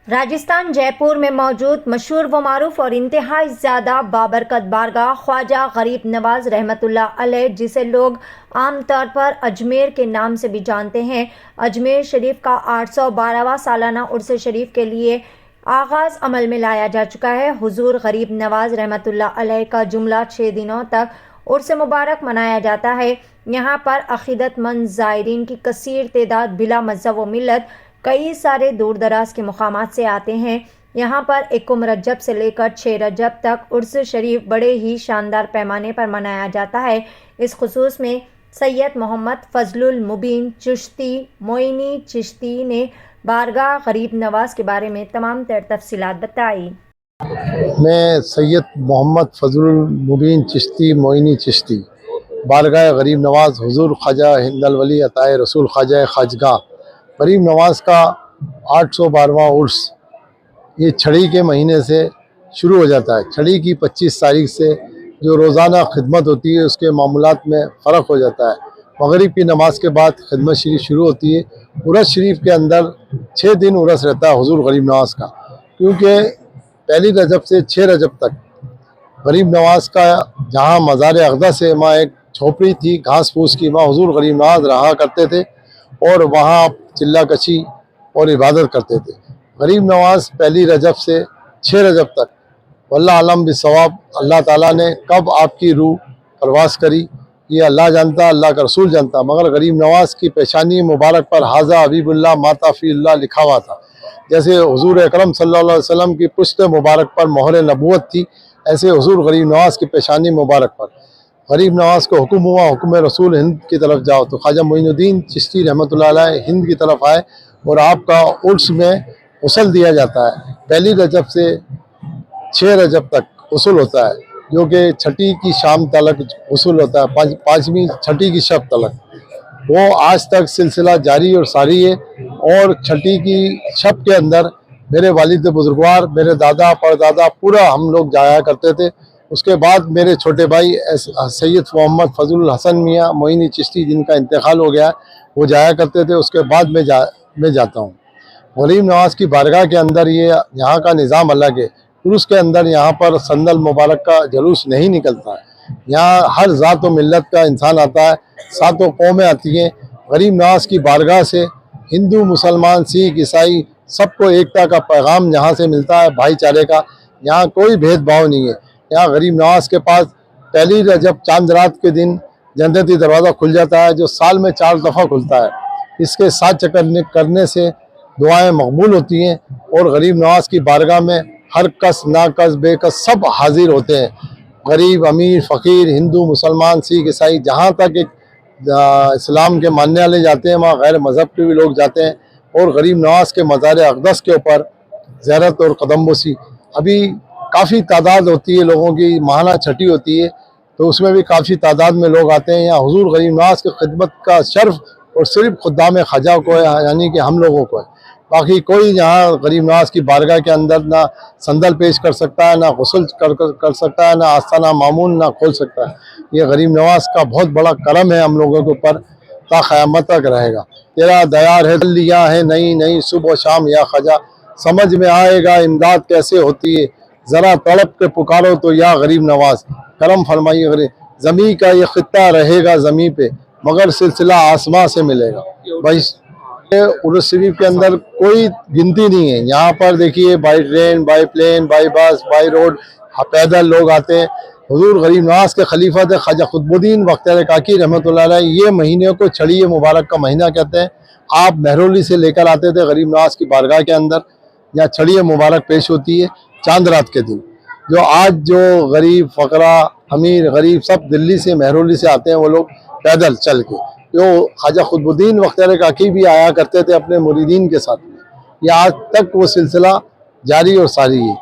راجستھان جے پور میں موجود مشہور و معروف اور انتہائی زیادہ بابرکت بارگاہ خواجہ غریب نواز رحمۃ اللہ علیہ، جسے لوگ عام طور پر اجمیر کے نام سے بھی جانتے ہیں، اجمیر شریف کا 812واں سالانہ عرس شریف کے لیے آغاز عمل میں لایا جا چکا ہے۔ حضور غریب نواز رحمۃ اللہ علیہ کا جملہ 6 دنوں تک عرس مبارک منایا جاتا ہے۔ یہاں پر عقیدت مند زائرین کی کثیر تعداد بلا مذہب و ملت کئی سارے دور دراز کے مقامات سے آتے ہیں۔ یہاں پر 1 رجب سے لے کر 6 رجب تک عرس شریف بڑے ہی شاندار پیمانے پر منایا جاتا ہے۔ اس خصوص میں سید محمد فضل المبین چشتی معینی چشتی نے بارگاہ غریب نواز کے بارے میں تمام تر تفصیلات بتائی۔ میں سید محمد فضل المبین چشتی معینی چشتی بارگاہ غریب نواز حضور خواجہ ہند الولی عطائے رسول خواجہ خواجگاہ غریب نواز کا 812واں عرس یہ چھڑی کے مہینے سے شروع ہو جاتا ہے۔ چھڑی کی 25 تاریخ سے جو روزانہ خدمت ہوتی ہے اس کے معمولات میں فرق ہو جاتا ہے۔ مغرب کی نماز کے بعد خدمت شریف شروع ہوتی ہے۔ عرس شریف کے اندر 6 دن عرس رہتا ہے حضور غریب نواز کا، کیونکہ 1 رجب سے 6 رجب تک غریب نواز کا جہاں مزار اقدس ہے، وہاں ایک جھوپڑی تھی گھاس پھوس کی، وہاں حضور غریب نواز رہا کرتے تھے اور وہاں چلہ کشی اور عبادت کرتے تھے۔ غریب نواز 1 رجب سے 6 رجب تک واللہ عالم بالصواب، اللہ تعالیٰ نے کب آپ کی روح پرواز کری یہ اللہ جانتا، اللہ کا رسول جانتا، مگر غریب نواز کی پیشانی مبارک پر حاضہ حبیب اللہ ماتا فی اللہ لکھا ہوا تھا۔ جیسے حضور اکرم صلی اللہ علیہ وسلم کی پشت مبارک پر مہر نبوت تھی، ایسے حضور غریب نواز کی پیشانی مبارک پر غریب نواز کو حکم ہوا، حکم رسول ہند کی طرف جاؤ، تو خواجہ معین الدین چشتی رحمۃ اللہ علیہ ہند کی طرف آئے اور آپ کا عرس میں غسل دیا جاتا ہے۔ 1 رجب سے 6 رجب تک غسل ہوتا ہے، جو کہ چھٹی کی شام تلک غسل ہوتا ہے، 5ویں چھٹی کی شب تلک، وہ آج تک سلسلہ جاری اور ساری ہے۔ اور چھٹی کی شب کے اندر میرے والد بزرگوار، میرے دادا پردادا پورا ہم لوگ جایا کرتے تھے۔ اس کے بعد میرے چھوٹے بھائی سید محمد فضل الحسن میاں معینی چشتی جن کا انتقال ہو گیا وہ جایا کرتے تھے، اس کے بعد میں جاتا ہوں۔ غریب نواز کی بارگاہ کے اندر یہاں کا نظام الگ ہے۔ عرس کے اندر یہاں پر صندل مبارک کا جلوس نہیں نکلتا ہے، یہاں ہر ذات و ملت کا انسان آتا ہے، 7 قومیں آتی ہیں۔ غریب نواز کی بارگاہ سے ہندو مسلمان سکھ عیسائی سب کو ایکتا کا پیغام یہاں سے ملتا ہے، بھائی چارے کا۔ یہاں کوئی بھید بھاؤ نہیں ہے۔ یہاں غریب نواز کے پاس 1 رجب چاند رات کے دن جنتی دروازہ کھل جاتا ہے، جو سال میں 4 دفعہ کھلتا ہے۔ اس کے 7 چکر کرنے سے دعائیں مقبول ہوتی ہیں، اور غریب نواز کی بارگاہ میں ہر کس ناکس بے کس سب حاضر ہوتے ہیں، غریب امیر فقیر ہندو مسلمان سکھ عیسائی، جہاں تک ایک اسلام کے ماننے والے جاتے ہیں وہاں غیر مذہب کے بھی لوگ جاتے ہیں، اور غریب نواز کے مزار اقدس کے اوپر زیارت اور قدم بوسی۔ ابھی کافی تعداد ہوتی ہے لوگوں کی، ماہانہ چھٹی ہوتی ہے تو اس میں بھی کافی تعداد میں لوگ آتے ہیں۔ یہاں حضور غریب نواز کی خدمت کا شرف اور صرف خدام خواجہ کو ہے، یعنی کہ ہم لوگوں کو ہے۔ باقی کوئی یہاں غریب نواز کی بارگاہ کے اندر نہ صندل پیش کر سکتا ہے، نہ غسل کر سکتا ہے، نہ آستانہ معمول نہ کھول سکتا ہے۔ یہ غریب نواز کا بہت بڑا کرم ہے ہم لوگوں کے اوپر، تا قیامت تک رہے گا۔ تیرا دیار ہے لیا ہے نئی نئی صبح و شام یا خواجہ، سمجھ میں آئے گا امداد کیسے ہوتی ہے، ذرا تڑپ کے پکارو تو یا غریب نواز، کرم فرمائیے غریب۔ زمین کا یہ خطہ رہے گا زمین پہ، مگر سلسلہ آسمان سے ملے گا۔ بھائی عرس شریف کے اندر کوئی گنتی نہیں ہے۔ یہاں پر دیکھیے by train, by plane, by bus, by road, پیدل لوگ آتے ہیں۔ حضور غریب نواز کے خلیفہ تھے خواجہ قطب الدین بختیار کاکی رحمۃ اللہ علیہ، یہ مہینے کو چھڑی مبارک کا مہینہ کہتے ہیں۔ آپ مہرولی سے لے کر آتے تھے غریب نواز کی بارگاہ کے اندر، یہاں چھڑی مبارک پیش ہوتی ہے چاند رات کے دن۔ جو غریب فقراء امیر غریب سب دلی سے مہرولی سے آتے ہیں، وہ لوگ پیدل چل کے، جو خواجہ قطب الدین بختیار کاکی بھی آیا کرتے تھے اپنے مریدین کے ساتھ، یہ آج تک وہ سلسلہ جاری اور ساری ہے۔